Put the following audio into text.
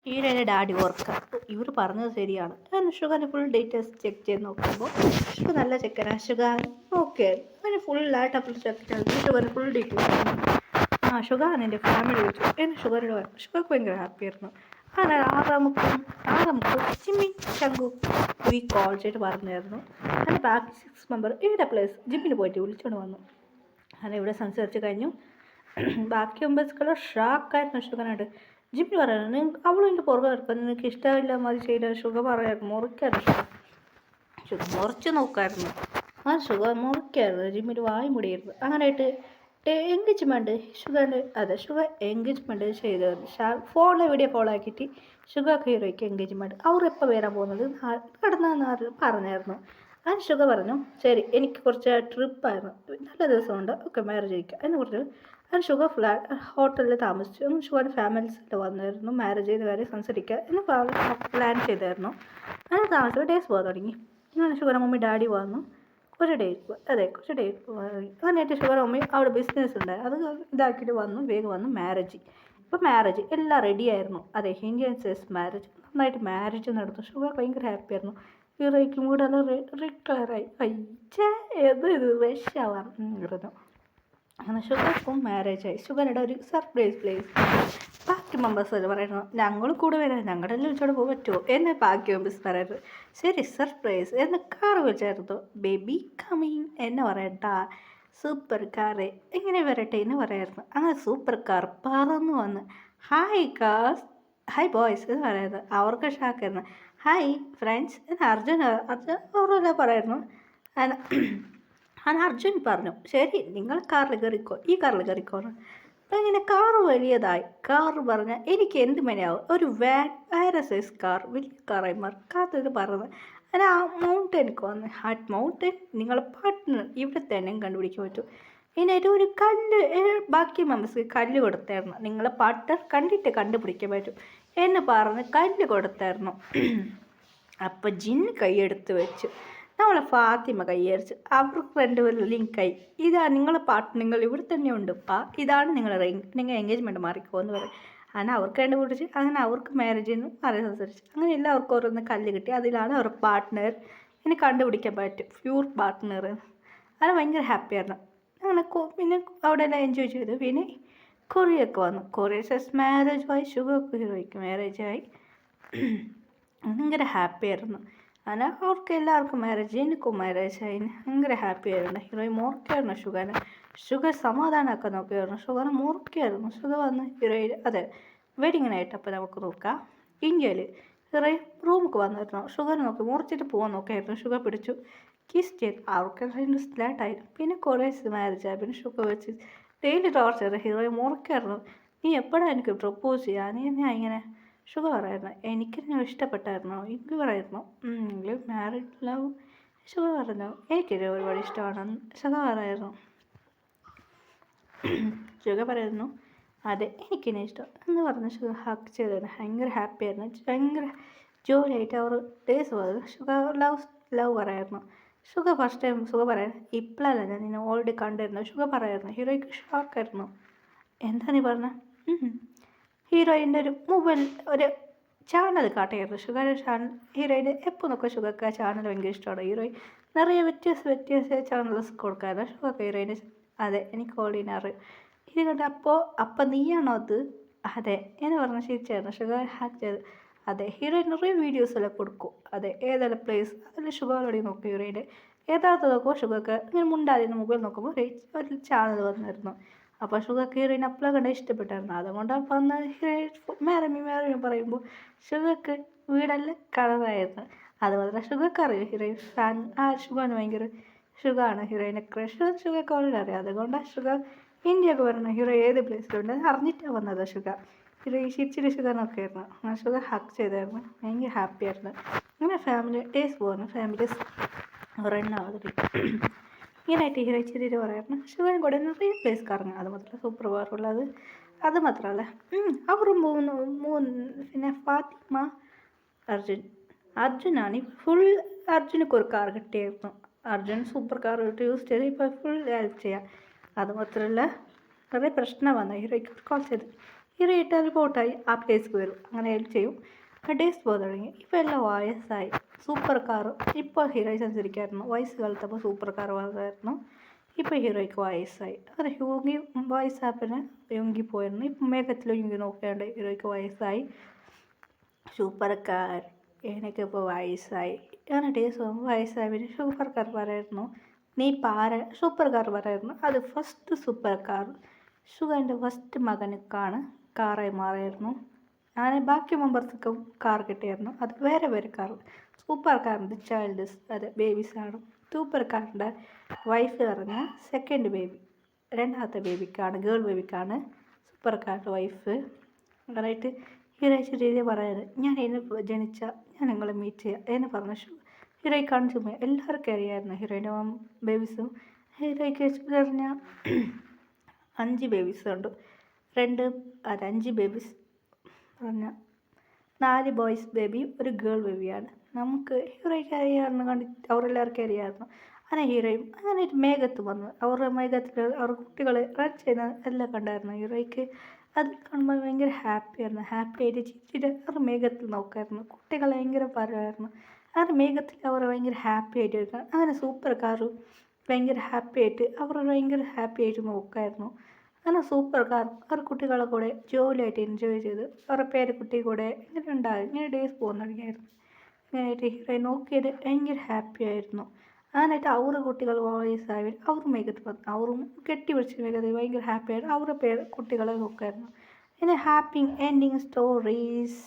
ഈയിടെ ഡാഡി ഓർക്കുക ഇവർ പറഞ്ഞത് ശരിയാണ്. ഞാൻ ഷുഗറിന് ഫുൾ ഡീറ്റെയിൽസ് ചെക്ക് ചെയ്ത് നോക്കുമ്പോൾ ഷുഗർ നല്ല ചെക്കനാണ്. ഷുഗർ ഓക്കെ അവന് ഫുള്ളായിട്ട് അപ്പോൾ ചെക്ക് ചെയ്ത് ഷുഗറിന് ഫുൾ ഡീറ്റെയിൽസ് ഷുഗറാണ് എൻ്റെ ഫാമിലി വിളിച്ചു. എന്നെ ഷുഗർക്ക് ഭയങ്കര ഹാപ്പിയായിരുന്നു. അങ്ങനെ ആറാമക്കും ജിമ്മി ചങ്കു ഈ കോൾ ചെയ്ത് പറഞ്ഞായിരുന്നു. അതിൻ്റെ ബാക്കി 6 മെമ്പർ ഇവിടെ പ്ലേസ് ജിമ്മിന് പോയിട്ട് വിളിച്ചുകൊണ്ട് വന്നു. അങ്ങനെ ഇവിടെ സംസാരിച്ച് കഴിഞ്ഞു. ബാക്കി മെമ്പേഴ്സുകൾ ഷാക്കായിരുന്നു ഷുഗറിനായിട്ട്. ജിമ്മി പറയുന്നത് അവളും എൻ്റെ പുറകെ കിടക്കുന്നത് നിനക്ക് ഇഷ്ടമില്ല മതി ചെയ്ത ഷുഗർ പറയായിരുന്നു. മുറിക്കായിരുന്നു ഷുഗർ മുറിച്ച് നോക്കായിരുന്നു. ആ ഷുഗർ മുറിക്കായിരുന്നു. ജിമ്മിന് വായി മുടിയായിരുന്നു. അങ്ങനെയായിട്ട് എൻഗേജ്മെൻറ്റ് ഷുഗർ എൻഗേജ്മെൻറ്റ് ചെയ്തായിരുന്നു. ഫോണിലെ വീഡിയോ കോൾ ആക്കിയിട്ട് ഷുഗർ ഹീറോയ്ക്ക് എൻഗേജ്മെൻറ്റ് അവർ എപ്പോൾ വരാൻ പോകുന്നത് കിടന്നെന്ന് പറഞ്ഞായിരുന്നു. അതിന് ഷുഗർ പറഞ്ഞു ശരി എനിക്ക് കുറച്ച് ട്രിപ്പായിരുന്നു നല്ല ദിവസമുണ്ട് ഓക്കെ മാരേജ് കഴിക്കാം എന്ന് പറഞ്ഞു. അതിന് ഷുഗർ ഹോട്ടലിൽ താമസിച്ചു. ഷുഗറിൻ്റെ ഫാമിലീസിൽ വന്നായിരുന്നു മാരേജ് ചെയ്ത കാര്യം സംസാരിക്കുക എന്ന് പ്ലാൻ ചെയ്തായിരുന്നു. അങ്ങനെ താമസിച്ചു ഡേയ്സ് പോകാൻ തുടങ്ങി. അങ്ങനെ ഷുഗർ മമ്മി ഡാഡി വന്നു. കുറച്ച് ഡേയ്സ് അങ്ങനെയായിട്ട് ഷുഗർ മമ്മി അവിടെ ബിസിനസ് ഉണ്ടായി അത് ഇതാക്കിയിട്ട് വന്നു വേഗം വന്നു മാരേജ്. ഇപ്പോൾ മാരേജ് എല്ലാം റെഡിയായിരുന്നു. ഇന്ത്യൻ സൈസ് മാരേജ് നന്നായിട്ട് മാരേജ് നടന്നു. ഷുഗർ ഭയങ്കര ഹാപ്പിയായിരുന്നു. ഹീറോയ്ക്ക് മൂടെല്ലാം റിക്ലയറായി ഇത് വിഷാവാൻ ഇരുന്നു. അങ്ങനെ ഷുഗർക്കും മാരേജായി. ഷുഗറുടെ ഒരു സർപ്രൈസ് പ്ലേസ് ബാക്കി മെമ്പേഴ്സ് പറയുന്നു ഞങ്ങൾ കൂടെ വരാം ഞങ്ങളുടെ എല്ലാം വിളിച്ചോടെ പോകാൻ പറ്റുമോ എന്നെ ബാക്കി മെമ്പേഴ്സ് പറയുന്നത് ശരി സർപ്രൈസ് എന്ന് കാർ വിളിച്ചായിരുന്നു. ബേബി കമ്മിങ് എന്നെ പറയട്ടാ സൂപ്പർ കാറ് എങ്ങനെ വരട്ടെ എന്ന് പറയായിരുന്നു. അങ്ങനെ സൂപ്പർ കാർ പറന്നു വന്ന് ഹായ് ബോയ്സ് എന്ന് പറയുന്നത് അവർക്ക് ഷാക്കായിരുന്നു. ഹായ് ഫ്രണ്ട്സ് എന്ന് അർജുൻ അവരെല്ലാം പറയായിരുന്നു. അർജുൻ പറഞ്ഞു ശരി നിങ്ങൾ കാറിൽ കയറിക്കോ ഈ കാറിൽ കയറിക്കോന്ന്. അപ്പം ഇങ്ങനെ കാറ് വലിയതായി. കാറ് പറഞ്ഞാൽ എനിക്ക് എന്ത് മണിയാവും ഒരു വേറെ സൈസ് കാർ വലിയ കാറായി മറക്കാത്തത് പറഞ്ഞത്. അങ്ങനെ ആ മൗണ്ടനിക്ക് വന്ന് മൗണ്ടൻ നിങ്ങളെ പാർട്ട്ണർ ഇവിടെ തന്നെ കണ്ടുപിടിക്കാൻ പറ്റും. ഇതിനായിട്ട് ഒരു കല്ല് ബാക്കി മെമ്പേഴ്സ് കല്ല് കൊടുത്തായിരുന്നു. നിങ്ങളെ പാർട്ട്ണർ കണ്ടിട്ട് കണ്ടുപിടിക്കാൻ പറ്റും എന്ന് പറഞ്ഞ് കല്ല് കൊടുത്തായിരുന്നു. അപ്പം ജിന്ന് കൈയെടുത്ത് വെച്ചു. നമ്മളെ ഫാത്തിമ കൈയടിച്ച് അവർക്ക് രണ്ടുപേരും ലിങ്കായി. ഇതാണ് നിങ്ങളെ പാട്ട് നിങ്ങൾ ഇവിടെ തന്നെ ഉണ്ട് ഇതാണ് നിങ്ങളുടെ റിങ് നിങ്ങൾ എൻഗേജ്മെൻറ്റ് മാറിക്കോ എന്ന് പറയും. അങ്ങനെ അവർക്ക് കണ്ടുപിടിച്ച് അങ്ങനെ അവർക്ക് മാരേജ് ചെയ്യുന്നു മാരേജ് സംസാരിച്ച് അങ്ങനെ എല്ലാവർക്കും ഓരോന്ന് കല്ല് കിട്ടി. അതിലാണ് അവർ പാർട്ട്ണർ ഇനി കണ്ടുപിടിക്കാൻ പറ്റും പ്യൂർ പാർട്ട്ണർ. അങ്ങനെ ഭയങ്കര ഹാപ്പിയായിരുന്നു. അങ്ങനെ പിന്നെ അവിടെ എല്ലാം എൻജോയ് ചെയ്തു. പിന്നെ കൊറിയൊക്കെ വന്നു. കൊറിയ സെസ് മാരേജായി ഷുഗർ ഹീറോയ്ക്ക് മാരേജായി. ഭയങ്കര ഹാപ്പിയായിരുന്നു. അങ്ങനെ അവർക്ക് എല്ലാവർക്കും മാരേജ് എനിക്കും മാരേജായി ഭയങ്കര ഹാപ്പിയായിരുന്നു. ഹീറോയി മുറുക്കായിരുന്നു ഷുഗർ സമാധാനമൊക്കെ നോക്കിയായിരുന്നു. ഷുഗർ മുറുക്കായിരുന്നു. ഷുഗർ വന്ന് ഹീറോയിൽ വെഡിങ്ങിനായിട്ട് അപ്പോൾ നമുക്ക് നോക്കാം. ഇന്ത്യയിൽ ഹീറോയി റൂമിലേക്ക് വന്നിരുന്നു. ഷുഗർ നോക്കി മുറിച്ചിട്ട് പോകാൻ നോക്കിയായിരുന്നു. ഷുഗർ പിടിച്ചു കിസ് ചെയ്ത് അവർക്ക് സ്ലാട്ടായിരുന്നു. പിന്നെ കുറേ മാരേജായി. പിന്നെ ഷുഗർ വെച്ച് ഡെയിലി ടോർച്ചർ ഹീറോയി മുറുക്കായിരുന്നു. നീ എപ്പോഴാണ് എനിക്ക് പ്രപ്പോസ് ചെയ്യുക ഞാൻ ഇങ്ങനെ ഷുഗർ പറയായിരുന്നു എനിക്ക് ഞാൻ ഇഷ്ടപ്പെട്ടായിരുന്നു എനിക്ക് പറയായിരുന്നു മാരിഡ് ലവ് ഷുഗർ പറഞ്ഞു എനിക്കൊരു ഒരുപാട് ഇഷ്ടമാണ് ഷുഗർ പറയായിരുന്നു. ഷുഗർ പറയായിരുന്നു അതെ എനിക്കിനെ ഇഷ്ടം എന്ന് പറഞ്ഞ് ഷുഗർ ഹക്ക് ചെയ്തായിരുന്നു. ഭയങ്കര ഹാപ്പിയായിരുന്നു. ഭയങ്കര ജോലിയായിട്ട് അവർ ഡേയ്സ് പോയത്. ഷുഗർ ലവ് പറയായിരുന്നു. ഷുഗർ ഫസ്റ്റ് ടൈം ഷുഗർ പറയാൻ ഇപ്പോഴല്ല ഞാൻ നിന്നെ ഓൾറെഡി കണ്ടിരുന്നു ഷുഗർ പറയായിരുന്നു. ഹീറോയ്ക്ക് ഷോക്കായിരുന്നു. എന്താ നീ പറഞ്ഞ ഹീറോയിൻ്റെ ഒരു മൊബൈൽ ഒരു ചാനൽ കാട്ടിയായിരുന്നു. ഷുഗർ ചാനൽ ഹീറോയിൻ്റെ എപ്പോൾ നോക്കുക ഷുഗർക്ക് ആ ചാനൽ ഭയങ്കര ഇഷ്ടമാണ്. ഹീറോയിൻ നിറയെ വ്യത്യസ്ത ചാനൽസ് കൊടുക്കാമല്ലോ ഷുഗർക്ക് ഹീറോയിന്. അതെ എനിക്ക് ഓർഡിനറി ഇത് കണ്ട് അപ്പം നീയാണോ അത് അതെ എന്ന് പറഞ്ഞ് ചിരിച്ചായിരുന്നു. ഷുഗർ ഹാക്ക് ചെയ്ത് അതെ ഹീറോയിൻ നിറയെ വീഡിയോസ് എല്ലാം കൊടുക്കും. അതെ ഏതെല്ലാം പ്ലേസ് അതിൽ ഷുഗറോടെ നോക്കും. ഹീറോയിൻ്റെ ഏതാത്ത നോക്കുമ്പോൾ ഷുഗർക്ക് ഇങ്ങനെ മുണ്ടാതിരുന്ന മൊബൈൽ നോക്കുമ്പോൾ ഒരു ചാനൽ വന്നിരുന്നു. അപ്പോൾ ഷുഗർക്ക് ഹീറോയിൻ അപ്പളെ കണ്ട് ഇഷ്ടപ്പെട്ടായിരുന്നു. അതുകൊണ്ട് വന്ന് മാരമി പറയുമ്പോൾ ഷുഗർക്ക് വീടെല്ലാം കളറായിരുന്നു. അതുപോലെ ഷുഗർക്ക് അറിയാം ഹീറോയിൻ ഫാൻ ഷുഗറിന് ഭയങ്കര ഷുഗറാണ് ഹീറോയിനെ ക്രഷ് ഷുഗർക്ക് ഓൾറെഡി അറിയാം. അതുകൊണ്ടാണ് ഷുഗർ ഇന്ത്യയൊക്കെ പറയുന്നത് ഹീറോ ഏത് പ്ലേസിലുണ്ട് അറിഞ്ഞിട്ടാണ് വന്നത്. ഹീറോ ചിരിച്ചിരി ഷുഗർ നോക്കിയായിരുന്നു. അങ്ങനെ ഷുഗർ ഹക്ക് ചെയ്തായിരുന്നു. ഭയങ്കര ഹാപ്പിയായിരുന്നു. അങ്ങനെ ഫാമിലി ഡേയ്സ് പോകുന്നു. ഫാമിലീസ് റണ്ണാവാതിരി ഇങ്ങനെയായിട്ട് ഹീറോ ചിരി പറയായിരുന്നു. ഷുഗറിന് കൂടെ നിറയെ പ്ലേസ് കറങ്ങും. അത് മാത്രമല്ല സൂപ്പർ പവറുള്ളത് അത് മാത്രമല്ല അവരും പിന്നെ ഫാത്തിമ അർജുനാണ് ഫുൾ അർജുനക്ക് ഒരു കാർ കിട്ടിയായിരുന്നു. അർജുൻ സൂപ്പർ കാർ യൂസ് ചെയ്ത് ഇപ്പോൾ ഫുൾ ഹെൽപ്പ് ചെയ്യാം. അത് മാത്രമല്ല കുറേ പ്രശ്നം വന്നു ഹീറോയ്ക്ക് കോൾ ചെയ്ത് ഹീറോ ഇട്ടാൽ പോട്ടായി ആ പ്ലേസ്ക്ക് വരും, അങ്ങനെ ചെയ്യും. ഡേയ്സ് പോകാൻ തുടങ്ങി. ഇപ്പോൾ എല്ലാം വയസ്സായി. സൂപ്പർ കാർ ഇപ്പോൾ ഹീറോയി സഞ്ചരിക്കായിരുന്നു. വയസ്സ് കാലത്തപ്പോൾ സൂപ്പർ കാർ വന്നതായിരുന്നു. ഇപ്പോൾ ഹീറോയ്ക്ക് വയസ്സായി. അത് ഹ്യൂഗി വയസ്സാപ്പിന് യുങ്കി പോയിരുന്നു. ഇപ്പം മേഘത്തിൽ യുങ്കി നോക്കിയാണ്ട് ഹീറോയ്ക്ക് വയസ്സായി. സൂപ്പർ കാർ എനിക്കിപ്പോൾ വയസ്സായി. അങ്ങനെ ഡേയ്സ് പോകുമ്പോൾ വയസ്സായി. പിന്നെ സൂപ്പർ കാർ പറയായിരുന്നു, നീ പാര സൂപ്പർ കാർ പറയായിരുന്നു. അത് ഫസ്റ്റ് സൂപ്പർ കാർ ഷുഗറിൻ്റെ ഫസ്റ്റ് മകനുക്കാണ് കാറായി മാറിയായിരുന്നു. അങ്ങനെ ബാക്കി മെമ്പേഴ്സൊക്കെ കാർ കിട്ടിയായിരുന്നു. അത് വേറെ വേറെ കാർ. സൂപ്പർ കാറിൻ്റെ ചൈൽഡ്സ്, അത് ബേബീസാണ്. സൂപ്പർ കാറിൻ്റെ വൈഫ് പറഞ്ഞാൽ സെക്കൻഡ് ബേബി, രണ്ടാമത്തെ ബേബിക്കാണ്, ഗേൾ ബേബിക്കാണ് സൂപ്പർ കാറിൻ്റെ വൈഫ്. അങ്ങനെയായിട്ട് ഹീറോയ്ക്ക് രീതി പറയാറ്, ഞാൻ എന്നെ ജനിച്ച ഞാൻ നിങ്ങളെ മീറ്റ് ചെയ്യാം എന്ന് പറഞ്ഞു. ഹീറോയ്ക്ക് കാണിച്ചു പോയി. എല്ലാവർക്കും അറിയാമായിരുന്നു ഹീറോയിൻ്റെ ബേബീസും. ഹീറോയ്ക്ക് പറഞ്ഞാൽ 5 ബേബീസുണ്ട്. 5 ബേബീസ് പറഞ്ഞാൽ 4 ബോയ്സ് ബേബിയും ഒരു ഗേൾ ബേബിയാണ്. നമുക്ക് ഹീറോയ്ക്ക് അറിയാമായിരുന്നു, കണ്ടിട്ട് അവരെല്ലാവർക്കും അറിയാമായിരുന്നു. അങ്ങനെ ഹീറോയും അങ്ങനെ ഒരു മേഘത്ത് വന്നു. അവരുടെ മേഘത്തിൽ അവർ കുട്ടികളെ റൺ ചെയ്യുന്ന എല്ലാം കണ്ടായിരുന്നു ഹീറോയ്ക്ക്. അത് കാണുമ്പോൾ ഭയങ്കര ഹാപ്പിയായിരുന്നു. ഹാപ്പി ആയിട്ട് ചിരിച്ചിട്ട് അവർ മേഘത്തിൽ നോക്കായിരുന്നു. കുട്ടികൾ ഭയങ്കര പറയുമായിരുന്നു. അങ്ങനെ മേഘത്തിൽ അവർ ഭയങ്കര ഹാപ്പി ആയിട്ട് എടുക്കാം. അങ്ങനെ സൂപ്പർ കാറും ഭയങ്കര ഹാപ്പി ആയിട്ട് അവർ ഭയങ്കര ഹാപ്പി ആയിട്ട് നോക്കായിരുന്നു. അങ്ങനെ സൂപ്പർ കാർ അവർ കുട്ടികളെ കൂടെ ജോലിയായിട്ട് എൻജോയ് ചെയ്ത് അവരുടെ പേരക്കുട്ടി കൂടെ ഇങ്ങനെ ഉണ്ടാകും. ഇങ്ങനെ ഡേയ്സ് പോകുന്ന തുടങ്ങിയായിരുന്നു. ഇങ്ങനെയായിട്ട് ഹീറോയെ നോക്കിയത് ഭയങ്കര ഹാപ്പി ആയിരുന്നു. അങ്ങനെയായിട്ട് അവരുടെ കുട്ടികൾ വയസ്സായി അവർ മേഘത്ത് വന്നു. അവരും കെട്ടിപിടിച്ച് മേഘത്ത് ഭയങ്കര ഹാപ്പി ആയിരുന്നു. അവരുടെ കുട്ടികളെ നോക്കായിരുന്നു. പിന്നെ ഹാപ്പി എൻഡിങ് സ്റ്റോറീസ്.